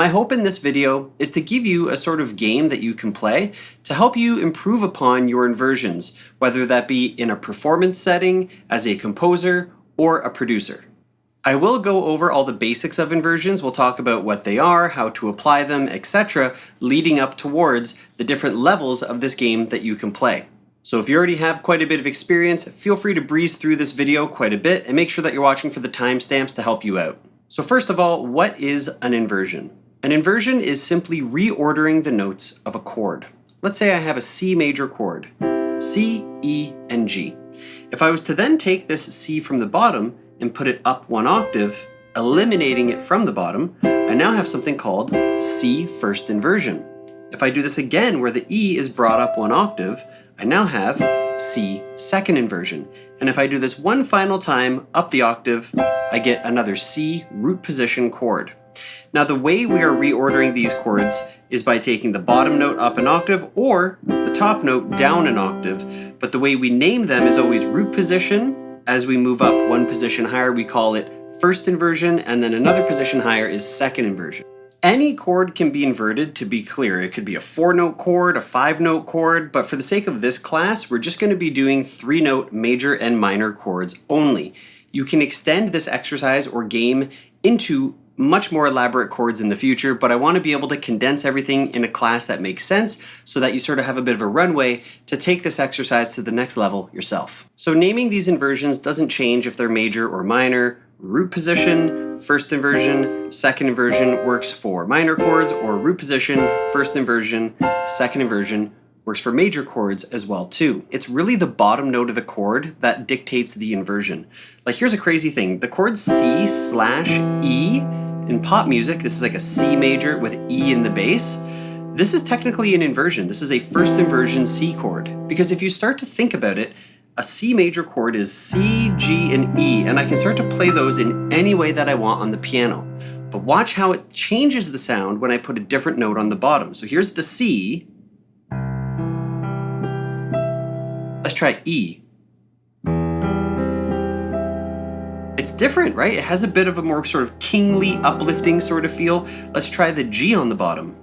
My hope in this video is to give you a sort of game that you can play to help you improve upon your inversions, whether that be in a performance setting, as a composer, or a producer. I will go over all the basics of inversions. We'll talk about what they are, how to apply them, etc., leading up towards the different levels of this game that you can play. So if you already have quite a bit of experience, feel free to breeze through this video quite a bit and make sure that you're watching for the timestamps to help you out. So first of all, what is an inversion? An inversion is simply reordering the notes of a chord. Let's say I have a C major chord, C, E, and G. If I was to then take this C from the bottom and put it up one octave, eliminating it from the bottom, I now have something called C first inversion. If I do this again where the E is brought up one octave, I now have C second inversion. And if I do this one final time up the octave, I get another C root position chord. Now the way we are reordering these chords is by taking the bottom note up an octave or the top note down an octave, but the way we name them is always root position. As we move up one position higher, we call it first inversion, and then another position higher is second inversion. Any chord can be inverted, to be clear. It could be a 4-note chord, a 5-note chord, but for the sake of this class, we're just going to be doing 3-note major and minor chords only. You can extend this exercise or game into much more elaborate chords in the future, but I want to be able to condense everything in a class that makes sense so that you sort of have a bit of a runway to take this exercise to the next level yourself. So naming these inversions doesn't change if they're major or minor. Root position, first inversion, second inversion works for minor chords, or root position, first inversion, second inversion works for major chords as well too. It's really the bottom note of the chord that dictates the inversion. Like here's a crazy thing, the chord C/E in pop music, this is like a C major with E in the bass. This is technically an inversion. This is a first inversion C chord. Because if you start to think about it, a C major chord is C, G, and E, and I can start to play those in any way that I want on the piano. But watch how it changes the sound when I put a different note on the bottom. So here's the C. Let's try E. It's different, right? It has a bit of a more sort of kingly, uplifting sort of feel. Let's try the G on the bottom.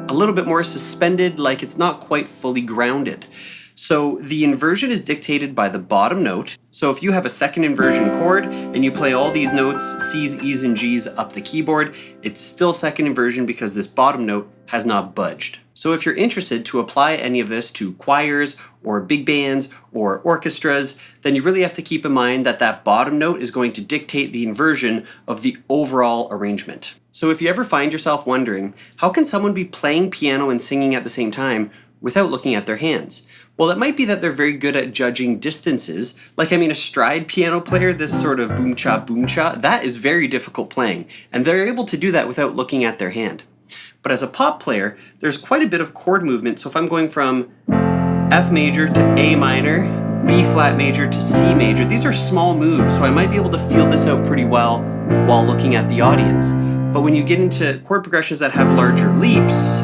A little bit more suspended, like it's not quite fully grounded. So the inversion is dictated by the bottom note. So if you have a second inversion chord and you play all these notes, C's, E's, and G's up the keyboard, it's still second inversion because this bottom note has not budged. So if you're interested to apply any of this to choirs or big bands or orchestras, then you really have to keep in mind that that bottom note is going to dictate the inversion of the overall arrangement. So if you ever find yourself wondering, how can someone be playing piano and singing at the same time without looking at their hands? Well, it might be that they're very good at judging distances. Like, a stride piano player, this sort of boom-cha, that is very difficult playing. And they're able to do that without looking at their hand. But as a pop player, there's quite a bit of chord movement. So if I'm going from F major to A minor, B flat major to C major, these are small moves. So I might be able to feel this out pretty well while looking at the audience. But when you get into chord progressions that have larger leaps,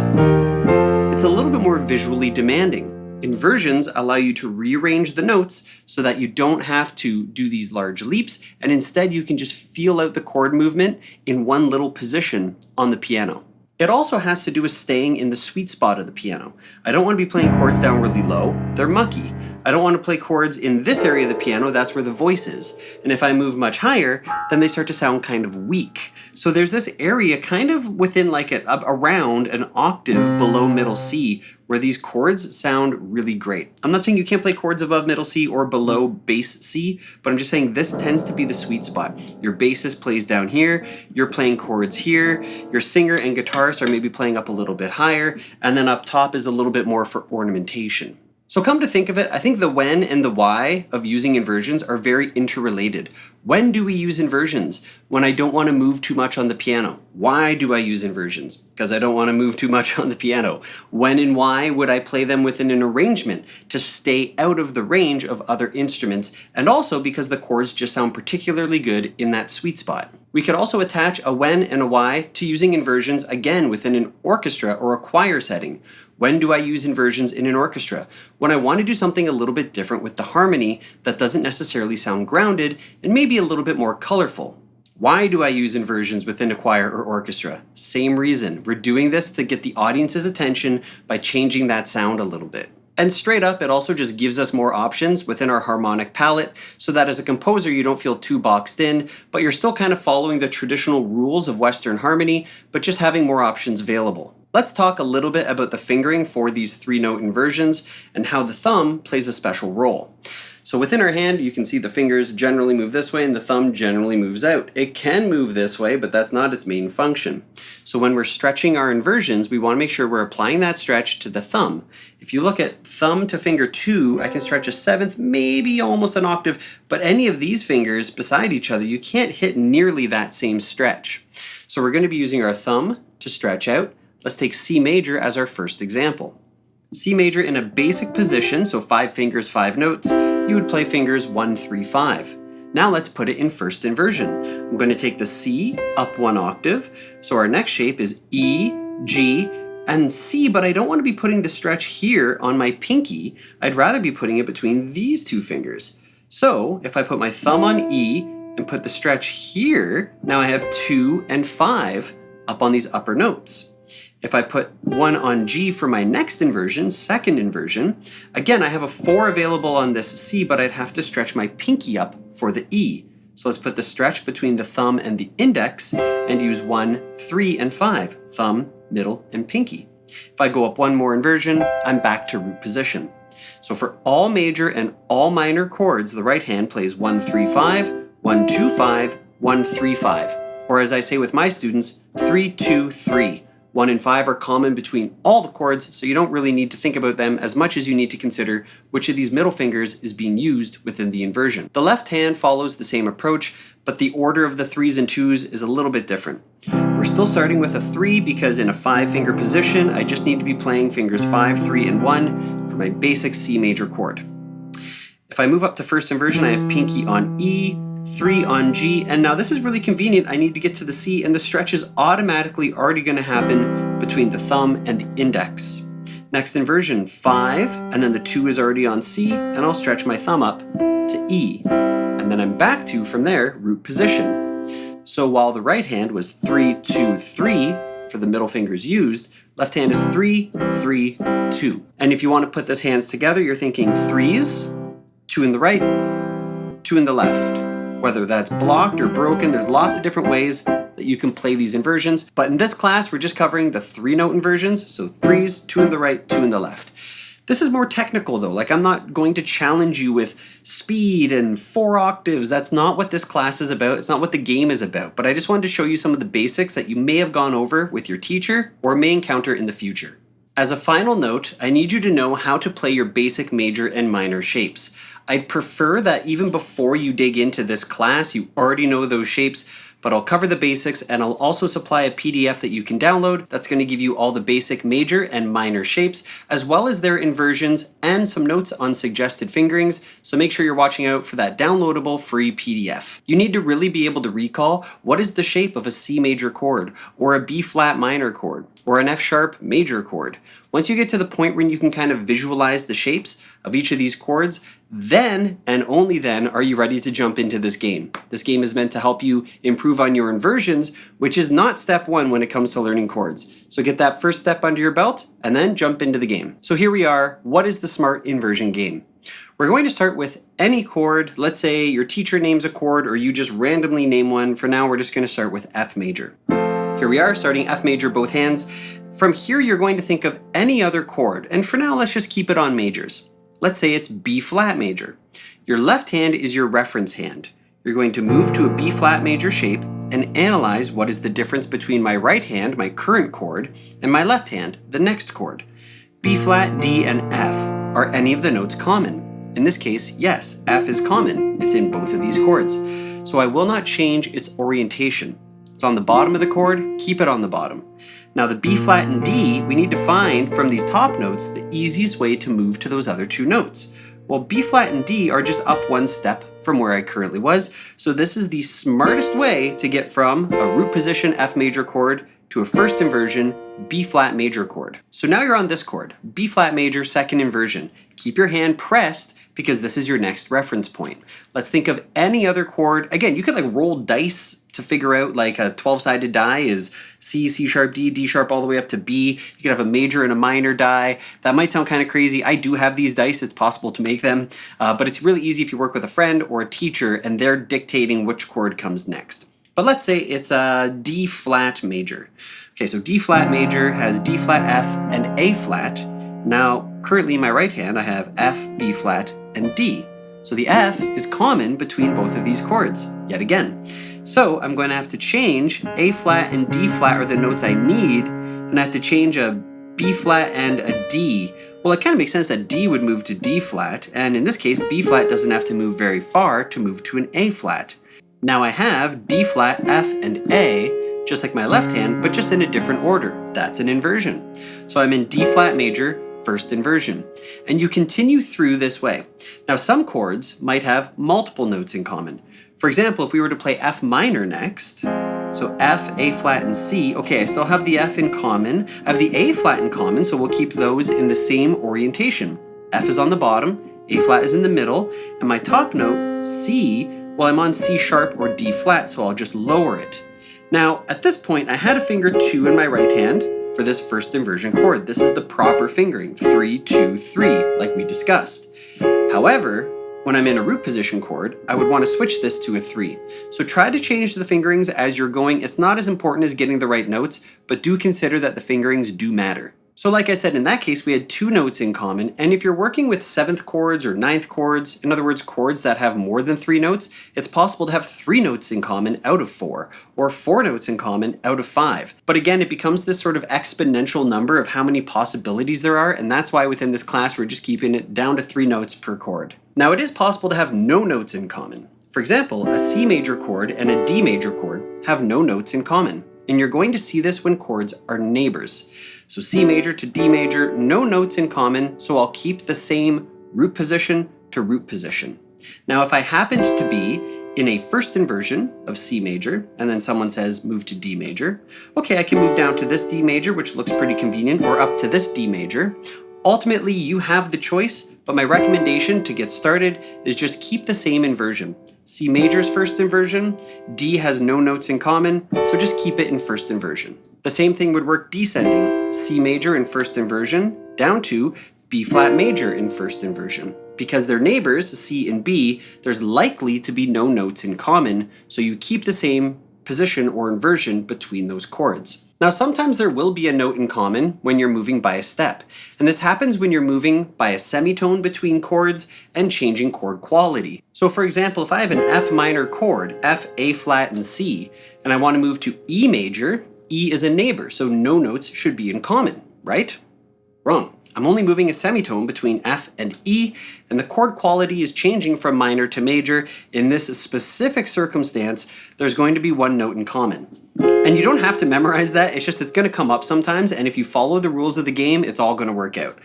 it's a little bit more visually demanding. Inversions allow you to rearrange the notes so that you don't have to do these large leaps, and instead you can just feel out the chord movement in one little position on the piano. It also has to do with staying in the sweet spot of the piano. I don't want to be playing chords down really low, they're mucky. I don't want to play chords in this area of the piano, that's where the voice is. And if I move much higher, then they start to sound kind of weak. So there's this area kind of within like around an octave below middle C where these chords sound really great. I'm not saying you can't play chords above middle C or below bass C, but I'm just saying this tends to be the sweet spot. Your bassist plays down here, you're playing chords here, your singer and guitarist are maybe playing up a little bit higher, and then up top is a little bit more for ornamentation. So come to think of it, I think the when and the why of using inversions are very interrelated. When do we use inversions? When I don't want to move too much on the piano. Why do I use inversions? Because I don't want to move too much on the piano. When and why would I play them within an arrangement to stay out of the range of other instruments, and also because the chords just sound particularly good in that sweet spot. We could also attach a when and a why to using inversions again within an orchestra or a choir setting. When do I use inversions in an orchestra? When I want to do something a little bit different with the harmony that doesn't necessarily sound grounded and maybe a little bit more colorful. Why do I use inversions within a choir or orchestra? Same reason. We're doing this to get the audience's attention by changing that sound a little bit. And straight up, it also just gives us more options within our harmonic palette so that as a composer, you don't feel too boxed in, but you're still kind of following the traditional rules of Western harmony, but just having more options available. Let's talk a little bit about the fingering for these 3-note inversions and how the thumb plays a special role. So within our hand, you can see the fingers generally move this way and the thumb generally moves out. It can move this way, but that's not its main function. So when we're stretching our inversions, we want to make sure we're applying that stretch to the thumb. If you look at thumb to finger 2, I can stretch a 7th, maybe almost an octave, but any of these fingers beside each other, you can't hit nearly that same stretch. So we're going to be using our thumb to stretch out. Let's take C major as our first example. C major in a basic position, so 5 fingers, 5 notes, you would play fingers 1, 3, 5. Now let's put it in first inversion. I'm going to take the C up 1 octave, so our next shape is E, G, and C, but I don't want to be putting the stretch here on my pinky. I'd rather be putting it between these 2 fingers. So if I put my thumb on E and put the stretch here, now I have 2 and 5 up on these upper notes. If I put 1 on G for my next inversion, second inversion, again, I have a 4 available on this C, but I'd have to stretch my pinky up for the E. So let's put the stretch between the thumb and the index and use 1, 3, and 5, thumb, middle, and pinky. If I go up 1 more inversion, I'm back to root position. So for all major and all minor chords, the right hand plays 1, 3, 5, 1, 2, 5, 1, 3, 5. Or as I say with my students, 3, 2, 3. 1 and 5 are common between all the chords, so you don't really need to think about them as much as you need to consider which of these middle fingers is being used within the inversion. The left hand follows the same approach, but the order of the 3s and 2s is a little bit different. We're still starting with a 3 because in a 5-finger position, I just need to be playing fingers 5, 3, and 1 for my basic C major chord. If I move up to first inversion, I have pinky on E, 3 on G, and now this is really convenient. I need to get to the C, and the stretch is automatically already going to happen between the thumb and the index. Next inversion, 5, and then the 2 is already on C, and I'll stretch my thumb up to E. And then I'm back to, from there, root position. So while the right hand was 3, 2, 3 for the middle fingers used, left hand is 3, 3, 2. And if you want to put these hands together, you're thinking 3s, 2 in the right, 2 in the left. Whether that's blocked or broken, there's lots of different ways that you can play these inversions. But in this class, we're just covering the 3-note inversions. So 3s, 2 in the right, 2 in the left. This is more technical though. Like I'm not going to challenge you with speed and 4 octaves. That's not what this class is about. It's not what the game is about. But I just wanted to show you some of the basics that you may have gone over with your teacher or may encounter in the future. As a final note, I need you to know how to play your basic major and minor shapes. I'd prefer that even before you dig into this class, you already know those shapes, but I'll cover the basics and I'll also supply a PDF that you can download that's going to give you all the basic major and minor shapes, as well as their inversions and some notes on suggested fingerings, so make sure you're watching out for that downloadable free PDF. You need to really be able to recall what is the shape of a C major chord, or a B flat minor chord, or an F sharp major chord. Once you get to the point where you can kind of visualize the shapes of each of these chords, then and only then are you ready to jump into this game. This game is meant to help you improve on your inversions, which is not step 1 when it comes to learning chords. So get that first step under your belt and then jump into the game. So here we are. What is the smart inversion game? We're going to start with any chord. Let's say your teacher names a chord or you just randomly name one. For now, we're just going to start with F major. Here we are, starting F major, both hands. From here, you're going to think of any other chord. And for now, let's just keep it on majors. Let's say it's B flat major. Your left hand is your reference hand. You're going to move to a B flat major shape and analyze what is the difference between my right hand, my current chord, and my left hand, the next chord. B flat, D, and F. Are any of the notes common? In this case, yes, F is common. It's in both of these chords. So I will not change its orientation. It's on the bottom of the chord, keep it on the bottom. Now the B flat and D, we need to find from these top notes the easiest way to move to those other 2 notes. Well, B flat and D are just up 1 step from where I currently was, so this is the smartest way to get from a root position F major chord to a first inversion B flat major chord. So now you're on this chord, B flat major, second inversion. Keep your hand pressed because this is your next reference point. Let's think of any other chord. Again, you could like roll dice to figure out like a 12-sided die is C, C sharp, D, D sharp all the way up to B. You could have a major and a minor die. That might sound kind of crazy. I do have these dice. It's possible to make them, but it's really easy if you work with a friend or a teacher and they're dictating which chord comes next. But let's say it's a D flat major. Okay, so D flat major has D flat F and A flat. Now, currently in my right hand, I have F, B flat, and D. So the F is common between both of these chords, yet again. So I'm going to have to change A flat and D flat are the notes I need, and I have to change a B flat and a D. Well, it kind of makes sense that D would move to D flat, and in this case, B flat doesn't have to move very far to move to an A flat. Now I have D flat, F, and A, just like my left hand, but just in a different order. That's an inversion. So I'm in D flat major, first inversion. And you continue through this way. Now some chords might have multiple notes in common. For example, if we were to play F minor next, so F, A flat, and C, okay, I still have the F in common. I have the A flat in common, so we'll keep those in the same orientation. F is on the bottom, A flat is in the middle, and my top note, C, well, I'm on C sharp or D flat, so I'll just lower it. Now, at this point, I had a finger 2 in my right hand for this first inversion chord. This is the proper fingering, 3, 2, 3, like we discussed. However, when I'm in a root position chord, I would want to switch this to a 3. So try to change the fingerings as you're going. It's not as important as getting the right notes, but do consider that the fingerings do matter. So like I said, in that case, we had 2 notes in common, and if you're working with 7th chords or 9th chords, in other words, chords that have more than 3 notes, it's possible to have 3 notes in common out of 4, or 4 notes in common out of 5. But again, it becomes this sort of exponential number of how many possibilities there are, and that's why within this class, we're just keeping it down to 3 notes per chord. Now, it is possible to have no notes in common. For example, a C major chord and a D major chord have no notes in common. And you're going to see this when chords are neighbors. So C major to D major, no notes in common, so I'll keep the same root position to root position. Now, if I happened to be in a first inversion of C major, and then someone says move to D major, okay, I can move down to this D major, which looks pretty convenient, or up to this D major. Ultimately, you have the choice, but my recommendation to get started is just keep the same inversion. C major's first inversion, D has no notes in common, so just keep it in first inversion. The same thing would work descending, C major in first inversion, down to B flat major in first inversion. Because they're neighbors, C and B, there's likely to be no notes in common, so you keep the same position or inversion between those chords. Now, sometimes there will be a note in common when you're moving by a step, and this happens when you're moving by a semitone between chords and changing chord quality. So for example, if I have an F minor chord, F, A flat, and C, and I want to move to E major, E is a neighbor, so no notes should be in common, right? Wrong. I'm only moving a semitone between F and E, and the chord quality is changing from minor to major. In this specific circumstance, there's going to be one note in common. And you don't have to memorize that, it's going to come up sometimes, and if you follow the rules of the game, it's all going to work out.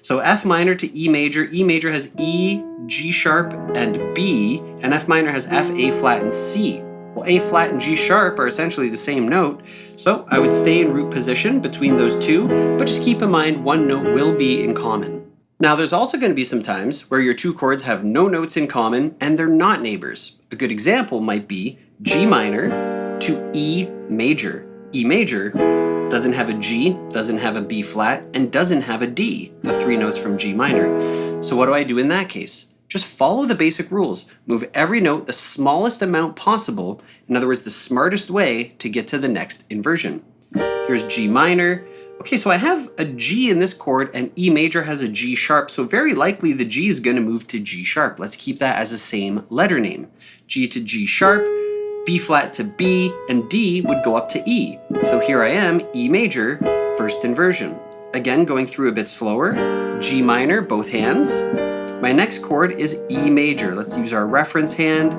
So F minor to E major has E, G sharp, and B, and F minor has F, A flat, and C. Well, A flat and G sharp are essentially the same note, so I would stay in root position between those two, but just keep in mind one note will be in common. Now, there's also going to be some times where your 2 chords have no notes in common and they're not neighbors. A good example might be G minor to E major. E major doesn't have a G, doesn't have a B flat, and doesn't have a D, the 3 notes from G minor. So what do I do in that case? Just follow the basic rules. Move every note the smallest amount possible, in other words, the smartest way to get to the next inversion. Here's G minor. Okay, so I have a G in this chord and E major has a G sharp, so very likely the G is going to move to G sharp. Let's keep that as the same letter name. G to G sharp, B flat to B, and D would go up to E. So here I am, E major, first inversion. Again, going through a bit slower, G minor, both hands. My next chord is E major. Let's use our reference hand,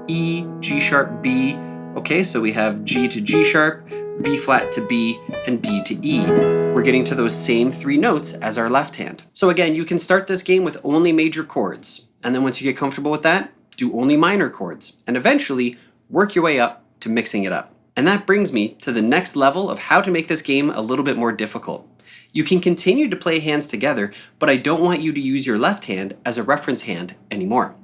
E, G sharp, B. Okay, so we have G to G sharp, B flat to B, and D to E. We're getting to those same 3 notes as our left hand. So again, you can start this game with only major chords, and then once you get comfortable with that, do only minor chords, and eventually work your way up to mixing it up. And that brings me to the next level of how to make this game a little bit more difficult. You can continue to play hands together, but I don't want you to use your left hand as a reference hand anymore.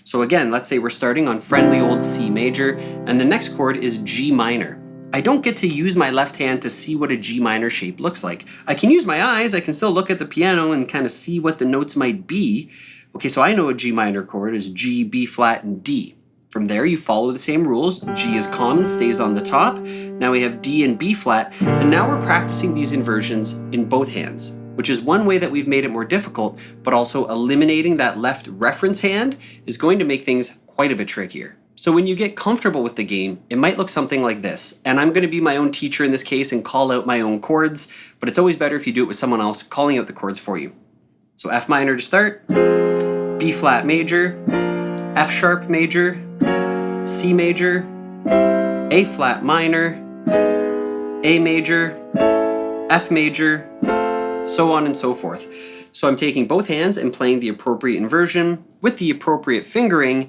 So again, let's say we're starting on friendly old C major, and the next chord is G minor. I don't get to use my left hand to see what a G minor shape looks like. I can use my eyes, I can still look at the piano and kind of see what the notes might be. Okay, so I know a G minor chord is G, B flat, and D. From there, you follow the same rules. G is common, stays on the top. Now we have D and B flat, and now we're practicing these inversions in both hands, which is one way that we've made it more difficult, but also eliminating that left reference hand is going to make things quite a bit trickier. So when you get comfortable with the game, it might look something like this. And I'm going to be my own teacher in this case and call out my own chords, but it's always better if you do it with someone else calling out the chords for you. So F minor to start, B flat major, F sharp major, C major, A flat minor, A major, F major, so on and so forth. So I'm taking both hands and playing the appropriate inversion with the appropriate fingering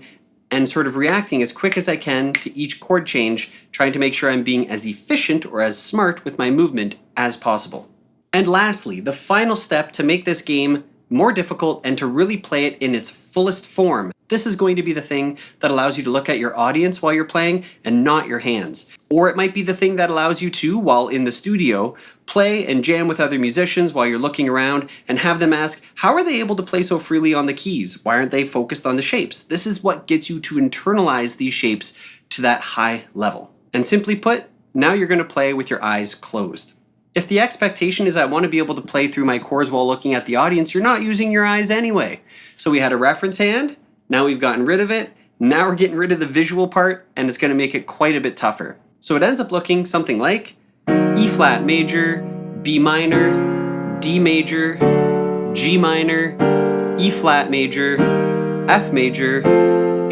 and sort of reacting as quick as I can to each chord change, trying to make sure I'm being as efficient or as smart with my movement as possible. And lastly, the final step to make this game more difficult and to really play it in its fullest form. This is going to be the thing that allows you to look at your audience while you're playing and not your hands. Or it might be the thing that allows you to, while in the studio, play and jam with other musicians while you're looking around and have them ask, how are they able to play so freely on the keys? Why aren't they focused on the shapes? This is what gets you to internalize these shapes to that high level. And simply put, now you're going to play with your eyes closed. If the expectation is I want to be able to play through my chords while looking at the audience, you're not using your eyes anyway. So we had a reference hand, now we've gotten rid of it, now we're getting rid of the visual part, and it's going to make it quite a bit tougher. So it ends up looking something like E flat major, B minor, D major, G minor, E flat major, F major,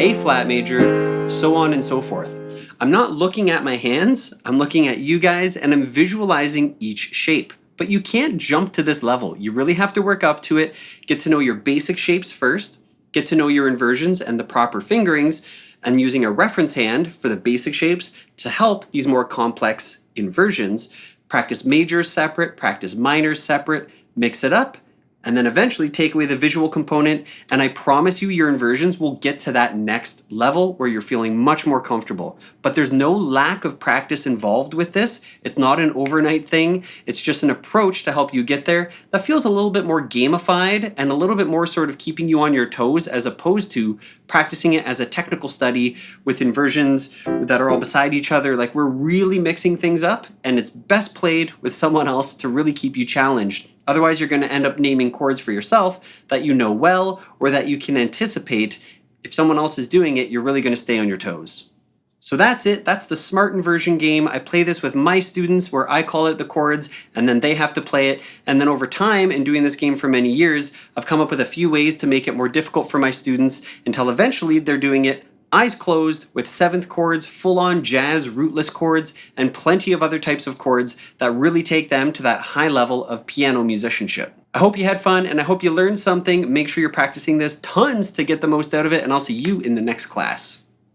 A flat major, so on and so forth. I'm not looking at my hands, I'm looking at you guys and I'm visualizing each shape. But you can't jump to this level. You really have to work up to it, get to know your basic shapes first, get to know your inversions and the proper fingerings, and using a reference hand for the basic shapes to help these more complex inversions. Practice majors separate, practice minors separate, mix it up, and then eventually take away the visual component, and I promise you your inversions will get to that next level where you're feeling much more comfortable. But there's no lack of practice involved with this. It's not an overnight thing. It's just an approach to help you get there that feels a little bit more gamified and a little bit more sort of keeping you on your toes as opposed to practicing it as a technical study with inversions that are all beside each other. Like, we're really mixing things up, and it's best played with someone else to really keep you challenged. Otherwise, you're going to end up naming chords for yourself that you know well or that you can anticipate. If someone else is doing it, you're really going to stay on your toes. So that's it. That's the Smart Inversion game. I play this with my students where I call it the chords and then they have to play it. And then over time, in doing this game for many years, I've come up with a few ways to make it more difficult for my students until eventually they're doing it eyes closed with seventh chords, full-on jazz rootless chords, and plenty of other types of chords that really take them to that high level of piano musicianship. I hope you had fun and I hope you learned something. Make sure you're practicing this tons to get the most out of it, and I'll see you in the next class.